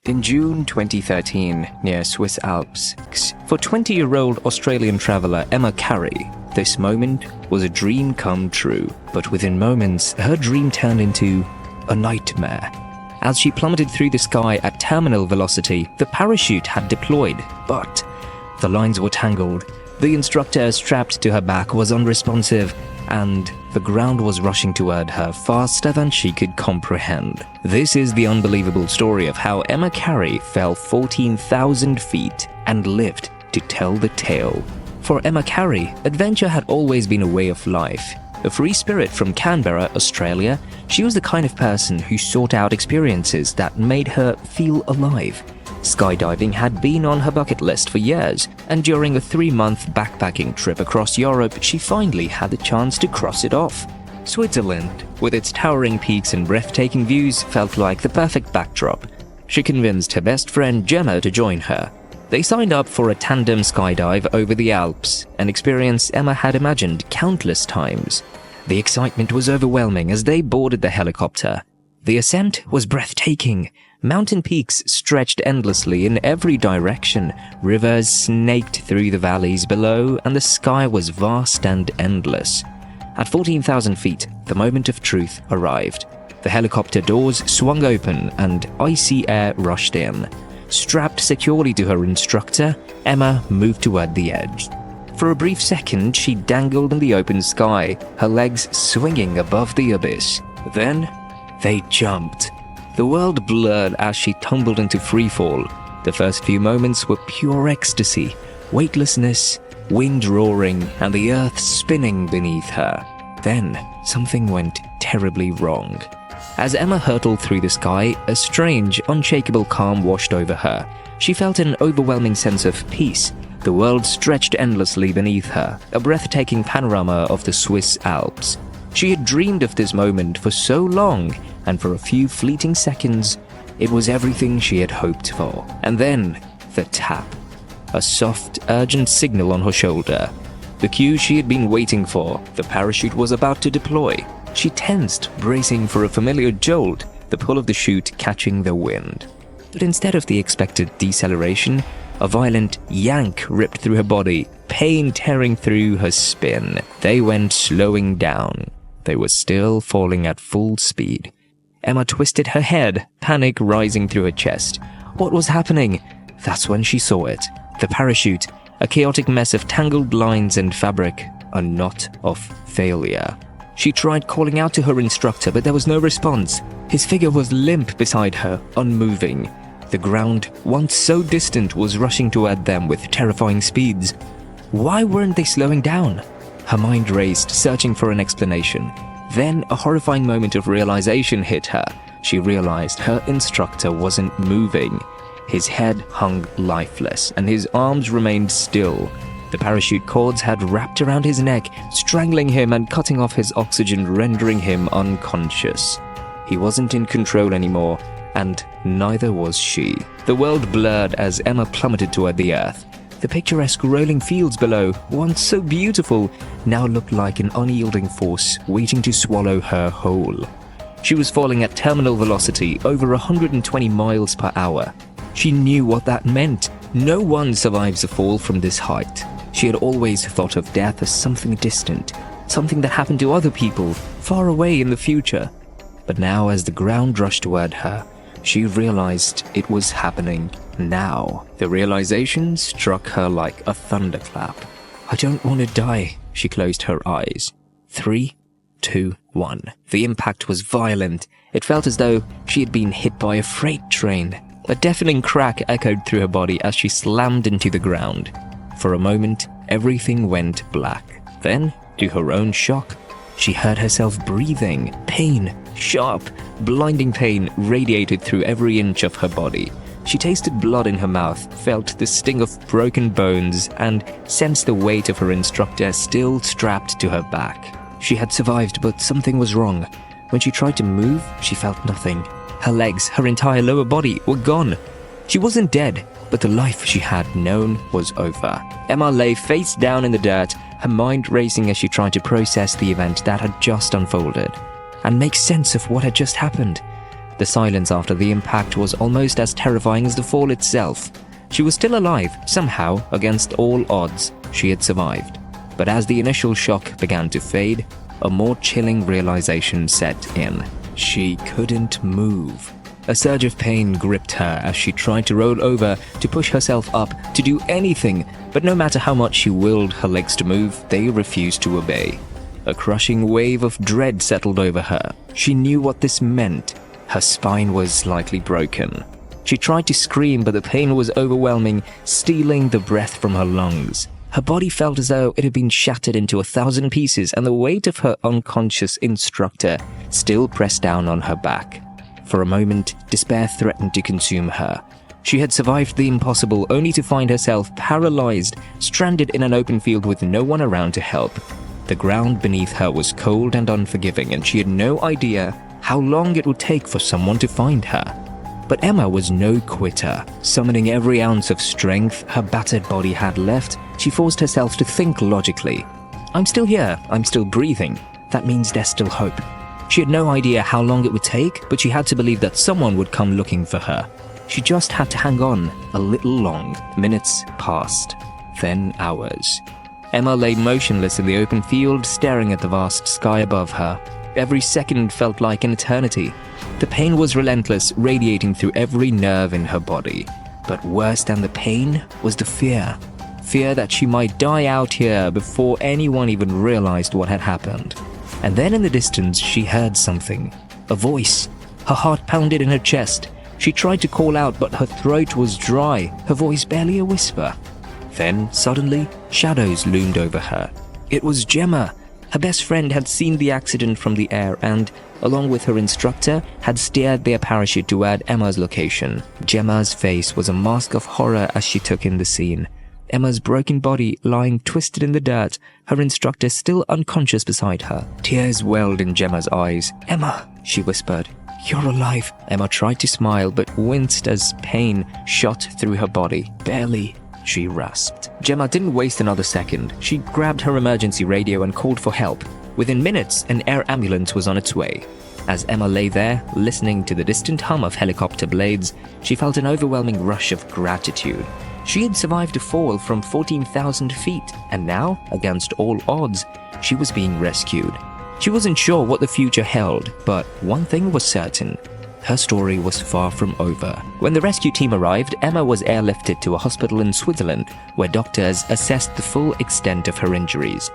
In June 2013, near Swiss Alps, for 20-year-old Australian traveller Emma Carey, this moment was a dream come true. But within moments, her dream turned into a nightmare. As she plummeted through the sky at terminal velocity, the parachute had deployed, but the lines were tangled. The instructor strapped to her back was unresponsive, and the ground was rushing toward her faster than she could comprehend. This is the unbelievable story of how Emma Carey fell 14,000 feet and lived to tell the tale. For Emma Carey, adventure had always been a way of life. A free spirit from Canberra, Australia, she was the kind of person who sought out experiences that made her feel alive. Skydiving had been on her bucket list for years, and during a 3-month backpacking trip across Europe, she finally had the chance to cross it off. Switzerland, with its towering peaks and breathtaking views, felt like the perfect backdrop. She convinced her best friend Gemma to join her. They signed up for a tandem skydive over the Alps, an experience Emma had imagined countless times. The excitement was overwhelming as they boarded the helicopter. The ascent was breathtaking. Mountain peaks stretched endlessly in every direction, rivers snaked through the valleys below, and the sky was vast and endless. At 14,000 feet, the moment of truth arrived. The helicopter doors swung open and icy air rushed in. Strapped securely to her instructor, Emma moved toward the edge. For a brief second, she dangled in the open sky, her legs swinging above the abyss. Then, they jumped. The world blurred as she tumbled into freefall. The first few moments were pure ecstasy, weightlessness, wind roaring, and the earth spinning beneath her. Then, something went terribly wrong. As Emma hurtled through the sky, a strange, unshakable calm washed over her. She felt an overwhelming sense of peace. The world stretched endlessly beneath her, a breathtaking panorama of the Swiss Alps. She had dreamed of this moment for so long, and for a few fleeting seconds, it was everything she had hoped for. And then, the tap. A soft, urgent signal on her shoulder. The cue she had been waiting for. The parachute was about to deploy. She tensed, bracing for a familiar jolt, the pull of the chute catching the wind. But instead of the expected deceleration, a violent yank ripped through her body, pain tearing through her spine. They went slowing down. They were still falling at full speed. Emma twisted her head, panic rising through her chest. What was happening? That's when she saw it. The parachute, a chaotic mess of tangled lines and fabric, a knot of failure. She tried calling out to her instructor, but there was no response. His figure was limp beside her, unmoving. The ground, once so distant, was rushing toward them with terrifying speeds. Why weren't they slowing down? Her mind raced, searching for an explanation. Then a horrifying moment of realization hit her. She realized her instructor wasn't moving. His head hung lifeless, and his arms remained still. The parachute cords had wrapped around his neck, strangling him and cutting off his oxygen, rendering him unconscious. He wasn't in control anymore, and neither was she. The world blurred as Emma plummeted toward the earth. The picturesque rolling fields below, once so beautiful, now looked like an unyielding force waiting to swallow her whole. She was falling at terminal velocity, over 120 miles per hour. She knew what that meant. No one survives a fall from this height. She had always thought of death as something distant, something that happened to other people, far away in the future. But now, as the ground rushed toward her, she realized it was happening now. The realization struck her like a thunderclap. I don't want to die, she closed her eyes. 3, 2, 1. The impact was violent. It felt as though she had been hit by a freight train. A deafening crack echoed through her body as she slammed into the ground. For a moment, everything went black. Then, to her own shock, she heard herself breathing. Pain, sharp, blinding pain radiated through every inch of her body. She tasted blood in her mouth, felt the sting of broken bones, and sensed the weight of her instructor still strapped to her back. She had survived, but something was wrong. When she tried to move, she felt nothing. Her legs, her entire lower body were gone. She wasn't dead, but the life she had known was over. Emma lay face down in the dirt, her mind racing as she tried to process the event that had just unfolded and make sense of what had just happened. The silence after the impact was almost as terrifying as the fall itself. She was still alive, somehow, against all odds. She had survived. But as the initial shock began to fade, a more chilling realization set in. She couldn't move. A surge of pain gripped her as she tried to roll over, to push herself up, to do anything, but no matter how much she willed her legs to move, they refused to obey. A crushing wave of dread settled over her. She knew what this meant. Her spine was likely broken. She tried to scream, but the pain was overwhelming, stealing the breath from her lungs. Her body felt as though it had been shattered into 1,000 pieces, and the weight of her unconscious instructor still pressed down on her back. For a moment, despair threatened to consume her. She had survived the impossible only to find herself paralyzed, stranded in an open field with no one around to help. The ground beneath her was cold and unforgiving, and she had no idea how long it would take for someone to find her. But Emma was no quitter. Summoning every ounce of strength her battered body had left, she forced herself to think logically. I'm still here, I'm still breathing. That means there's still hope. She had no idea how long it would take, but she had to believe that someone would come looking for her. She just had to hang on a little long. Minutes passed, then hours. Emma lay motionless in the open field, staring at the vast sky above her. Every second felt like an eternity. The pain was relentless, radiating through every nerve in her body. But worse than the pain was the fear. Fear that she might die out here before anyone even realized what had happened. And then in the distance, she heard something. A voice. Her heart pounded in her chest. She tried to call out, but her throat was dry, her voice barely a whisper. Then, suddenly, shadows loomed over her. It was Gemma. Her best friend had seen the accident from the air and, along with her instructor, had steered their parachute toward Emma's location. Gemma's face was a mask of horror as she took in the scene. Emma's broken body lying twisted in the dirt, her instructor still unconscious beside her. Tears welled in Gemma's eyes. "Emma," she whispered. "You're alive." Emma tried to smile but winced as pain shot through her body. "Barely," she rasped. Gemma didn't waste another second. She grabbed her emergency radio and called for help. Within minutes, an air ambulance was on its way. As Emma lay there, listening to the distant hum of helicopter blades, she felt an overwhelming rush of gratitude. She had survived a fall from 14,000 feet, and now, against all odds, she was being rescued. She wasn't sure what the future held, but one thing was certain. Her story was far from over. When the rescue team arrived, Emma was airlifted to a hospital in Switzerland, where doctors assessed the full extent of her injuries.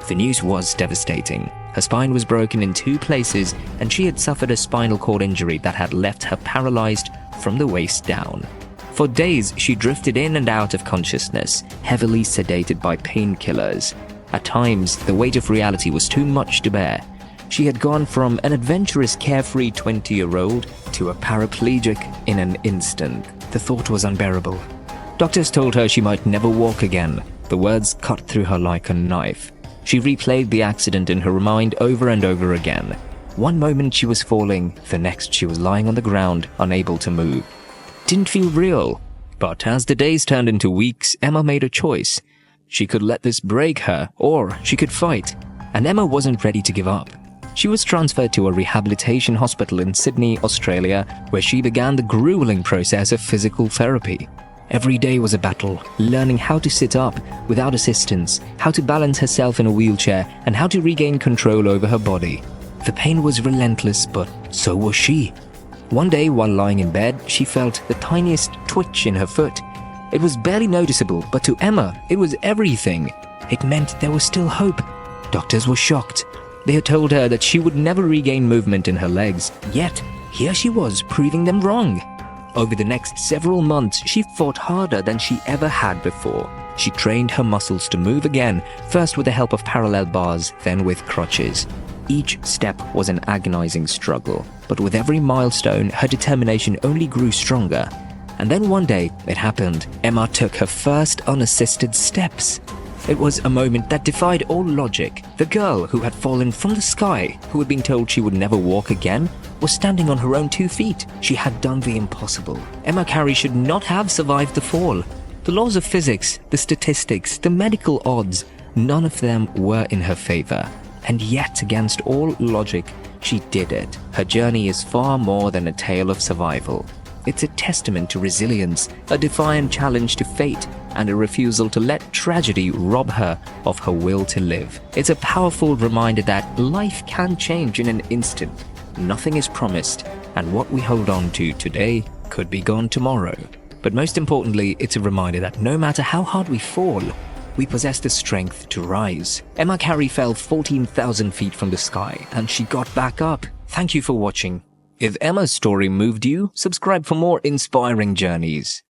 The news was devastating. Her spine was broken in 2 places, and she had suffered a spinal cord injury that had left her paralyzed from the waist down. For days, she drifted in and out of consciousness, heavily sedated by painkillers. At times, the weight of reality was too much to bear. She had gone from an adventurous, carefree 20-year-old to a paraplegic in an instant. The thought was unbearable. Doctors told her she might never walk again. The words cut through her like a knife. She replayed the accident in her mind over and over again. One moment she was falling, the next she was lying on the ground, unable to move. Didn't feel real. But as the days turned into weeks, Emma made a choice. She could let this break her, or she could fight. And Emma wasn't ready to give up. She was transferred to a rehabilitation hospital in Sydney, Australia, where she began the grueling process of physical therapy. Every day was a battle, learning how to sit up without assistance, how to balance herself in a wheelchair, and how to regain control over her body. The pain was relentless, but so was she. One day, while lying in bed, she felt the tiniest twitch in her foot. It was barely noticeable, but to Emma, it was everything. It meant there was still hope. Doctors were shocked. They had told her that she would never regain movement in her legs, yet here she was proving them wrong. Over the next several months, she fought harder than she ever had before. She trained her muscles to move again, first with the help of parallel bars, then with crutches. Each step was an agonizing struggle, but with every milestone, her determination only grew stronger. And then one day, it happened. Emma took her first unassisted steps. It was a moment that defied all logic. The girl who had fallen from the sky, who had been told she would never walk again, was standing on her own 2 feet. She had done the impossible. Emma Carey should not have survived the fall. The laws of physics, the statistics, the medical odds, none of them were in her favor. And yet, against all logic, she did it. Her journey is far more than a tale of survival. It's a testament to resilience, a defiant challenge to fate, and a refusal to let tragedy rob her of her will to live. It's a powerful reminder that life can change in an instant. Nothing is promised, and what we hold on to today could be gone tomorrow. But most importantly, it's a reminder that no matter how hard we fall, we possess the strength to rise. Emma Carey fell 14,000 feet from the sky, and she got back up. Thank you for watching. If Emma's story moved you, subscribe for more inspiring journeys.